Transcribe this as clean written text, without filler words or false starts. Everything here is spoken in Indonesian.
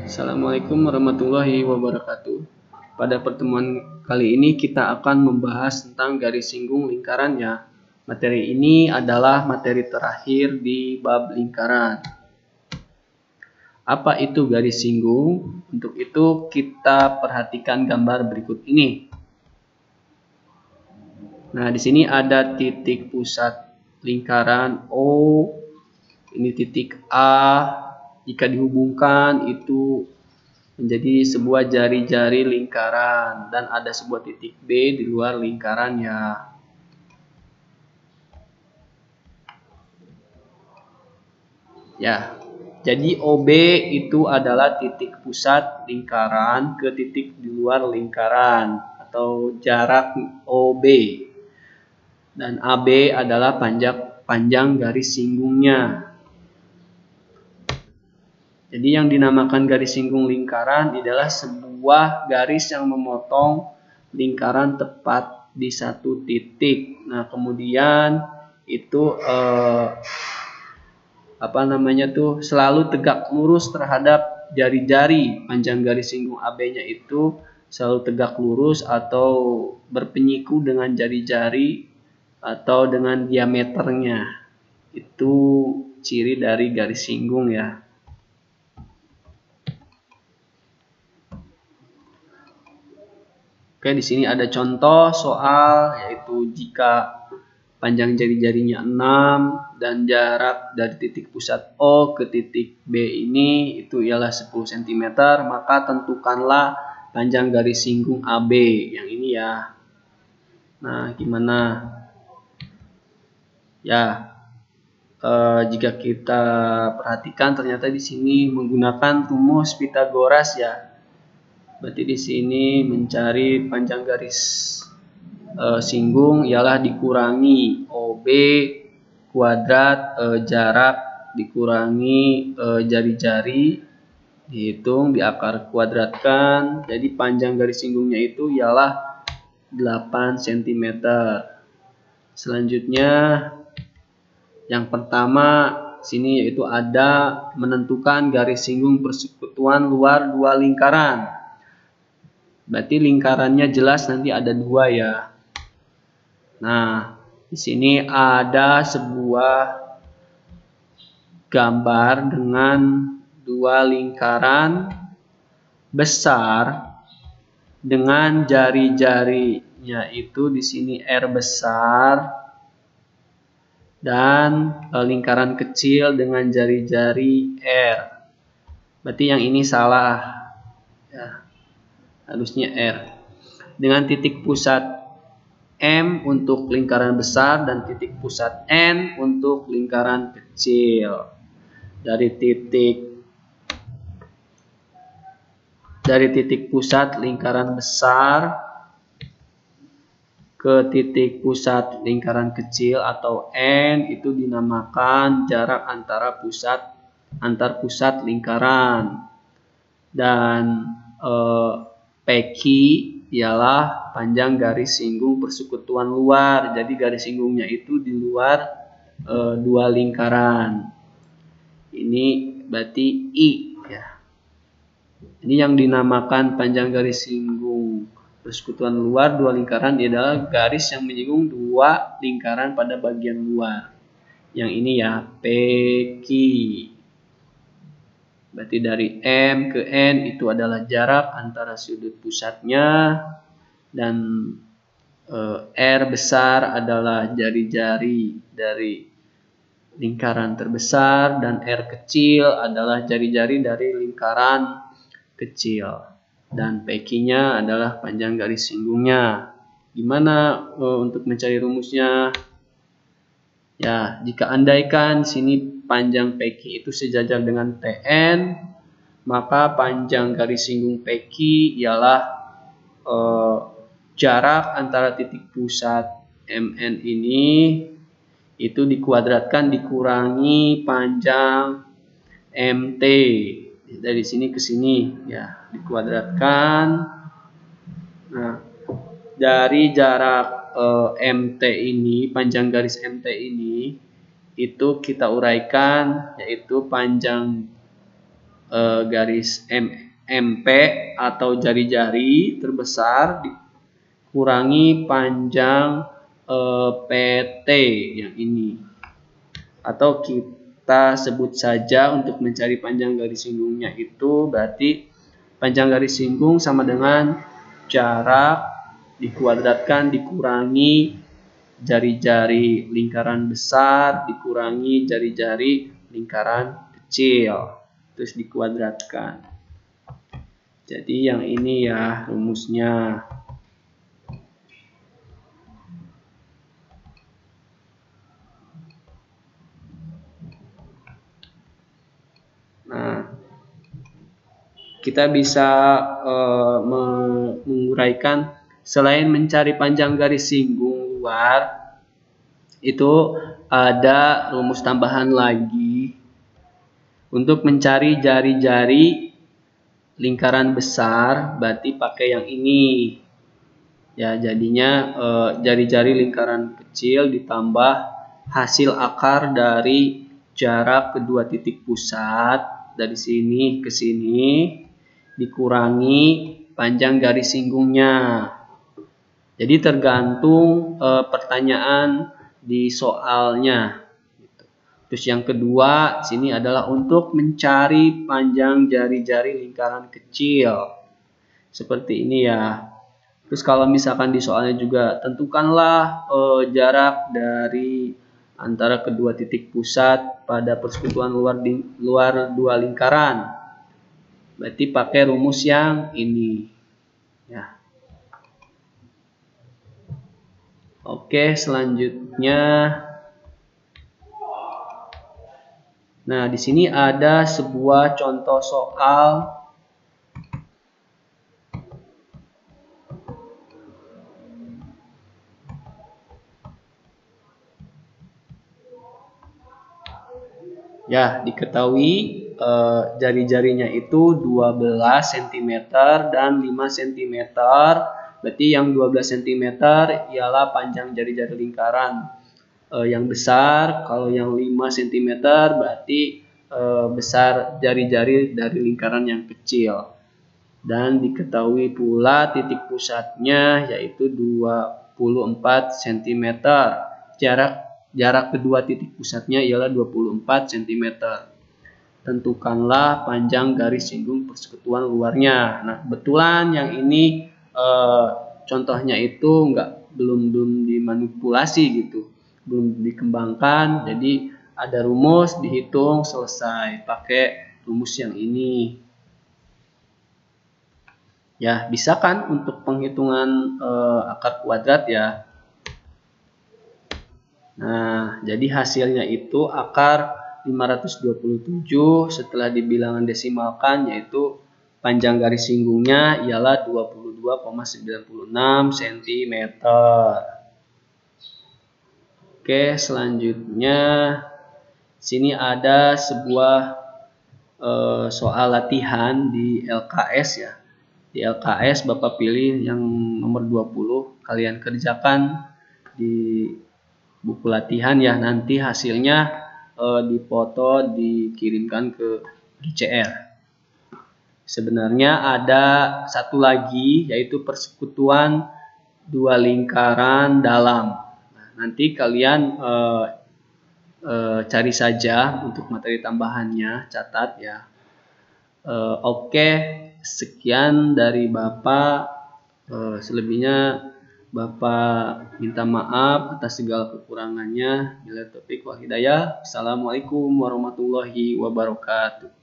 Assalamualaikum warahmatullahi wabarakatuh. Pada pertemuan kali ini kita akan membahas tentang garis singgung lingkarannya. Materi ini adalah materi terakhir di bab lingkaran. Apa itu garis singgung? Untuk itu kita perhatikan gambar berikut ini. Nah, di sini ada titik pusat lingkaran O. Ini titik A. Jika dihubungkan itu menjadi sebuah jari-jari lingkaran dan ada sebuah titik B di luar lingkarannya. Ya, jadi OB itu adalah titik pusat lingkaran ke titik di luar lingkaran atau jarak OB. Dan AB adalah panjang garis singgungnya. Jadi yang dinamakan garis singgung lingkaran adalah sebuah garis yang memotong lingkaran tepat di satu titik. Nah, kemudian itu selalu tegak lurus terhadap jari-jari. Panjang garis singgung AB-nya itu selalu tegak lurus atau berpenyiku dengan jari-jari atau dengan diameternya. Itu ciri dari garis singgung ya. Oke, di sini ada contoh soal, yaitu jika panjang jari-jarinya 6 dan jarak dari titik pusat O ke titik B ini itu ialah 10 cm, maka tentukanlah panjang garis singgung AB yang ini ya. Nah, gimana? Ya, jika kita perhatikan ternyata di sini menggunakan rumus Pythagoras ya. Berarti di sini mencari panjang garis singgung ialah dikurangi OB kuadrat jarak dikurangi jari-jari dihitung diakar kuadratkan. Jadi panjang garis singgungnya itu ialah 8 cm. Selanjutnya yang pertama sini yaitu ada menentukan garis singgung persekutuan luar dua lingkaran. Berarti lingkarannya jelas nanti ada dua ya. Nah, di sini ada sebuah gambar dengan dua lingkaran besar dengan jari-jarinya itu di sini R besar dan lingkaran kecil dengan jari-jari R. Berarti yang ini salah ya. Harusnya R. Dengan titik pusat M untuk lingkaran besar dan titik pusat N untuk lingkaran kecil. Dari titik pusat lingkaran besar ke titik pusat lingkaran kecil atau N itu dinamakan jarak antar pusat lingkaran. Dan PQ ialah panjang garis singgung persekutuan luar. Jadi garis singgungnya itu di luar dua lingkaran. Ini berarti I ya. Ini yang dinamakan panjang garis singgung persekutuan luar dua lingkaran adalah garis yang menyinggung dua lingkaran pada bagian luar. Yang ini ya PQ. Berarti dari M ke N itu adalah jarak antara sudut pusatnya dan R besar adalah jari-jari dari lingkaran terbesar dan R kecil adalah jari-jari dari lingkaran kecil dan PQ-nya adalah panjang garis singgungnya. Gimana untuk mencari rumusnya? Ya, jika andaikan sini panjang PQ itu sejajar dengan TN, maka panjang garis singgung PQ ialah jarak antara titik pusat MN ini itu dikuadratkan dikurangi panjang MT dari sini ke sini ya, dikuadratkan. Nah, dari jarak MT ini, panjang garis MT ini itu kita uraikan yaitu panjang garis MP atau jari-jari terbesar dikurangi panjang PT yang ini, atau kita sebut saja untuk mencari panjang garis singgungnya itu berarti panjang garis singgung sama dengan jarak dikuadratkan dikurangi jari-jari lingkaran besar dikurangi jari-jari lingkaran kecil, terus dikuadratkan. Jadi yang ini ya rumusnya. Nah, kita bisa menguraikan selain mencari panjang garis singgung luar, itu ada rumus tambahan lagi untuk mencari jari-jari lingkaran besar, berarti pakai yang ini. Ya, jadinya jari-jari lingkaran kecil ditambah hasil akar dari jarak kedua titik pusat dari sini ke sini dikurangi panjang garis singgungnya. Jadi tergantung pertanyaan di soalnya. Terus yang kedua sini adalah untuk mencari panjang jari-jari lingkaran kecil. Seperti ini ya. Terus kalau misalkan di soalnya juga tentukanlah jarak dari antara kedua titik pusat pada persekutuan luar dua lingkaran. Berarti pakai rumus yang ini. Ya. Oke, selanjutnya. Nah, di sini ada sebuah contoh soal ya, diketahui jari-jarinya itu 12 cm dan 5 cm. Berarti yang 12 cm ialah panjang jari-jari lingkaran yang besar. Kalau yang 5 cm berarti besar jari-jari dari lingkaran yang kecil. Dan diketahui pula titik pusatnya yaitu 24 cm. Jarak kedua titik pusatnya ialah 24 cm. Tentukanlah panjang garis singgung persekutuan luarnya. Nah, kebetulan yang ini contohnya itu belum dimanipulasi gitu, belum dikembangkan. Jadi ada rumus, dihitung, selesai pakai rumus yang ini. Ya, bisa kan untuk penghitungan akar kuadrat ya. Nah, jadi hasilnya itu akar 527 setelah dibilangan desimalkan, yaitu panjang garis singgungnya ialah 22,96 cm. Oke, selanjutnya sini ada sebuah soal latihan di LKS ya. Di LKS Bapak pilih yang nomor 20, kalian kerjakan di buku latihan ya, nanti hasilnya dipoto dikirimkan ke GCR. Sebenarnya ada satu lagi yaitu persekutuan dua lingkaran dalam. Nah, nanti kalian cari saja untuk materi tambahannya, catat ya. Oke, sekian dari Bapak. Selebihnya Bapak minta maaf atas segala kekurangannya. Bila taufiq wal hidayah. Assalamualaikum warahmatullahi wabarakatuh.